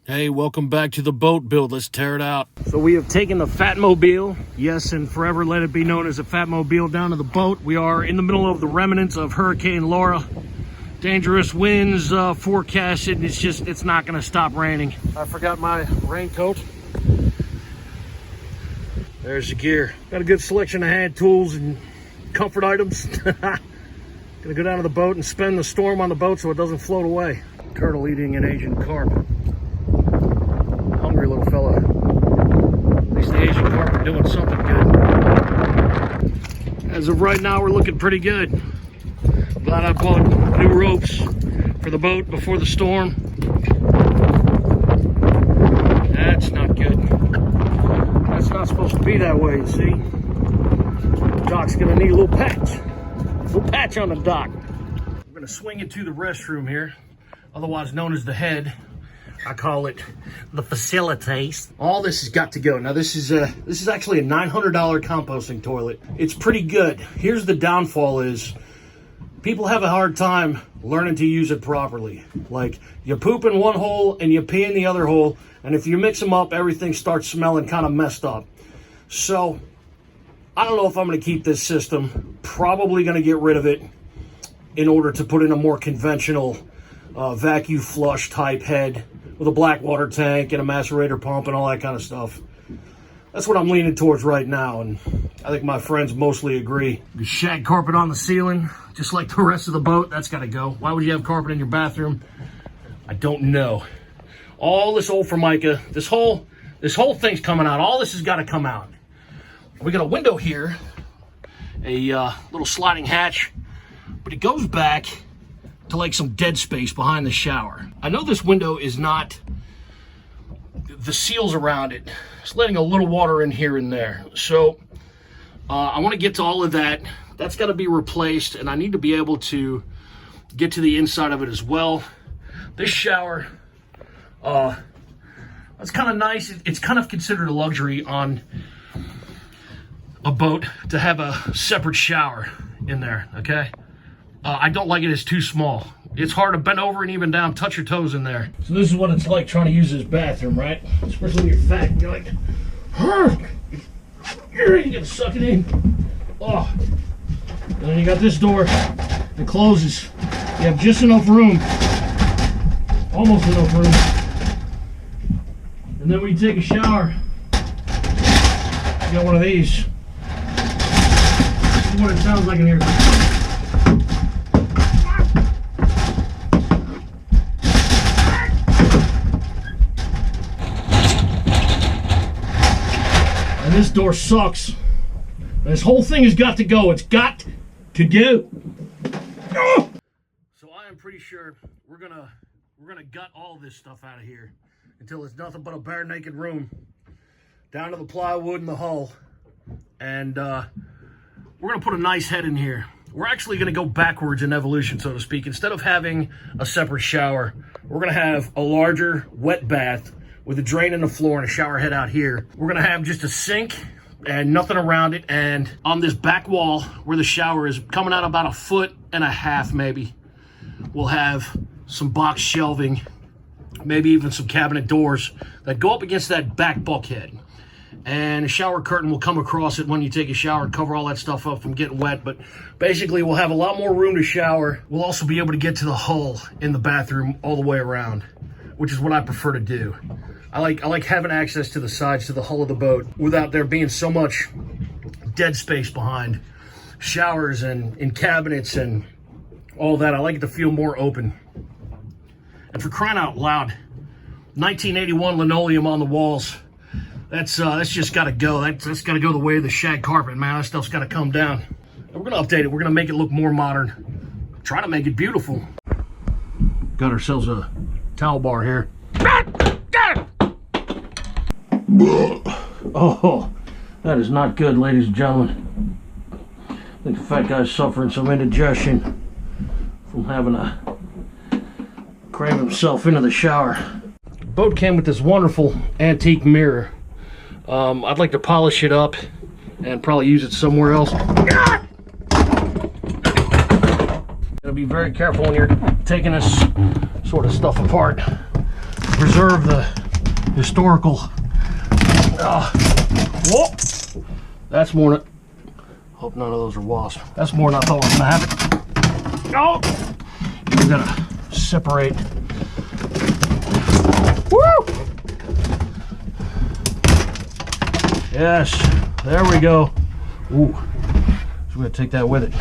Hey, welcome back to the boat build. Let's tear it out. So we have taken the Fatmobile, yes, and forever let it be known as a Fatmobile, down to the boat. We are in the middle of the remnants of Hurricane Laura. Dangerous winds forecasted. It's not gonna stop raining. I forgot my raincoat. There's the gear. Got a good selection of hand tools and comfort items. Gonna go down to the boat and spend the storm on the boat so it doesn't float away. Turtle eating an Asian carp. Hungry little fella. At least the Asian carp are doing something good. As of right now, we're looking pretty good. I'm glad I bought new ropes for the boat before the storm. That's not good. That's not supposed to be that way, you see. Dock's gonna need a little patch. A little patch on the dock. We're gonna swing into the restroom here, otherwise known as the head. I call it the facilities. All this has got to go. Now this is actually a $900 composting toilet. It's pretty good. Here's the downfall is people have a hard time learning to use it properly. Like you poop in one hole and you pee in the other hole, and if you mix them up, everything starts smelling kind of messed up. So I don't know if I'm gonna keep this system. Probably gonna get rid of it in order to put in a more conventional vacuum flush type head with a black water tank and a macerator pump and all that kind of stuff. That's what I'm leaning towards right now, and I think my friends mostly agree. The shag carpet on the ceiling, just like the rest of the boat, that's gotta go. Why would you have carpet in your bathroom? I don't know. All this old Formica, this whole thing's coming out. All this has gotta come out. We got a window here, a little sliding hatch, but it goes back to like some dead space behind the shower. I know this window is not, the seals around it, it's letting a little water in here and there. So I want to get to all of that. That's got to be replaced, and I need to be able to get to the inside of it as well. This shower, that's kind of nice. It's kind of considered a luxury on a boat to have a separate shower in there, okay? I don't like it, it's too small. It's hard to bend over and even down, touch your toes in there. So this is what it's like trying to use this bathroom, right? Especially when you're fat and you're like, you gotta suck it in. Oh. And then you got this door that closes. You have just enough room, almost enough room. And then when you take a shower, you got one of these. This is what it sounds like in here. This door sucks. This whole thing has got to go. It's got to go. Oh! So I am pretty sure we're gonna gut all this stuff out of here until it's nothing but a bare naked room. Down to the plywood and the hull. And we're gonna put a nice head in here. We're actually gonna go backwards in evolution, so to speak. Instead of having a separate shower, we're gonna have a larger wet bath with a drain in the floor and a shower head out here. We're gonna have just a sink and nothing around it. And on this back wall where the shower is, coming out about 1.5 feet maybe, we'll have some box shelving, maybe even some cabinet doors that go up against that back bulkhead. And a shower curtain will come across it when you take a shower and cover all that stuff up from getting wet. But basically we'll have a lot more room to shower. We'll also be able to get to the hull in the bathroom all the way around, which is what I prefer to do. I like having access to the sides, to the hull of the boat, without there being so much dead space behind showers and cabinets and all that. I like it to feel more open. And for crying out loud, 1981 linoleum on the walls, that's just gotta go. That's gotta go the way of the shag carpet, man. That stuff's gotta come down. And we're gonna update it. We're gonna make it look more modern. Try to make it beautiful. Got ourselves a towel bar here. Oh, that is not good, ladies and gentlemen. I think the fat guy's suffering some indigestion from having to cram himself into the shower. The boat came with this wonderful antique mirror. I'd like to polish it up and probably use it somewhere else. Gotta be very careful when you're taking this sort of stuff apart. preserve the historical. Whoa! That's more than. Hope none of those are wasps. That's more than I thought was gonna happen. Oh! We gotta separate. Woo! Yes, there we go. Ooh, so we're gonna take that with it.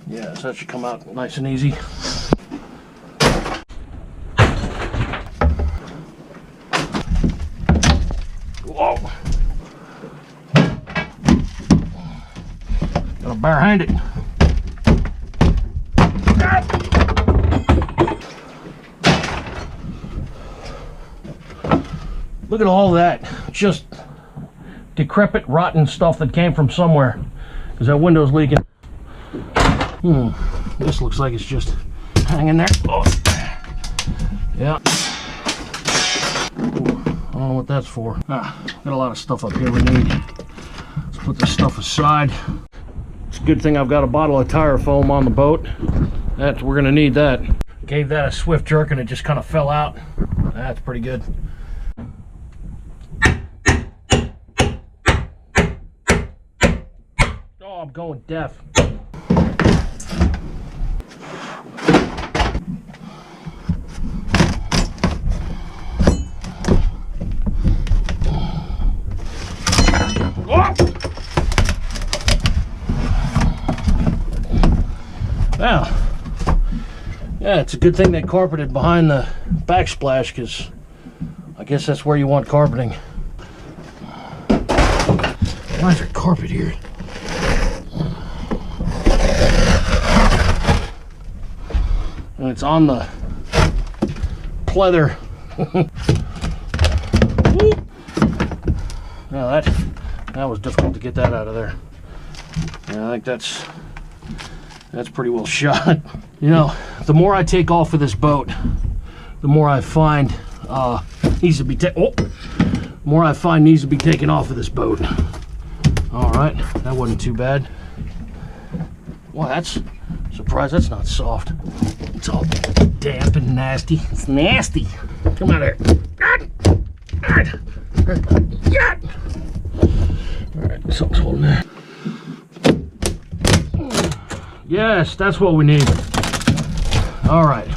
Yeah, so that should come out nice and easy. Whoa! Gotta barehand it. Look at all that, just decrepit, rotten stuff that came from somewhere. Because that window's leaking. This looks like it's just hanging there. Oh. Yeah. Ooh, I don't know what that's for. Got a lot of stuff up here we need. Let's put this stuff aside. It's a good thing I've got a bottle of tire foam on the boat. We're gonna need that. Gave that a swift jerk and it just kind of fell out. That's pretty good. Oh, I'm going deaf. Well, yeah, it's a good thing they carpeted behind the backsplash, because I guess that's where you want carpeting. Why is there carpet here? And it's on the pleather. Now that was difficult to get that out of there. Yeah, I think that's pretty well shot. You know, the more I take off of this boat, the more I find needs to be taken off of this boat. All right, that wasn't too bad. Well, that's surprised that's not soft. It's all damp and nasty. It's nasty. Come out here. All right, something's holding there. Yes, that's what we need. All right,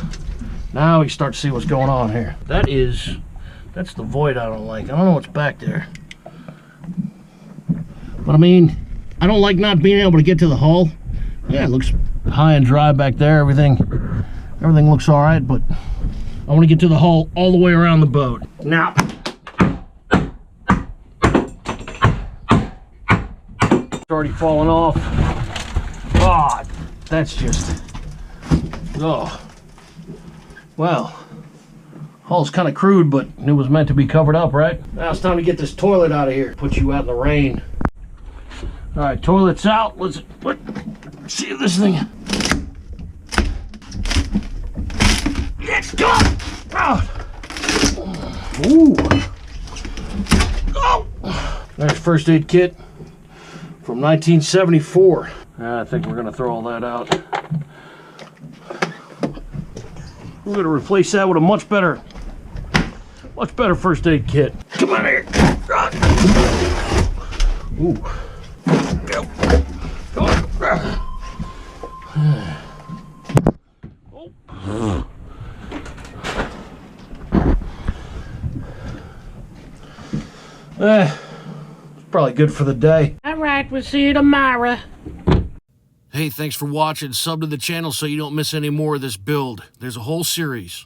now we start to see what's going on here. That's the void I don't like. I don't know what's back there. But I mean, I don't like not being able to get to the hull. Yeah, it looks high and dry back there. Everything looks all right, but I want to get to the hull all the way around the boat. Now, it's already falling off. God, that's just, oh. Well, hull's kind of crude, but it was meant to be covered up, right? Now it's time to get this toilet out of here. Put you out in the rain. All right, toilet's out. Let's see this thing. Let's go. Oh. Ooh. Oh. There's first aid kit from 1974. I think we're gonna throw all that out. We're gonna replace that with a much better first aid kit. Come on here. Ooh. Go. Come on. Oh. It's probably good for the day. All right, we'll see you tomorrow. Hey, thanks for watching. Sub to the channel so you don't miss any more of this build. There's a whole series.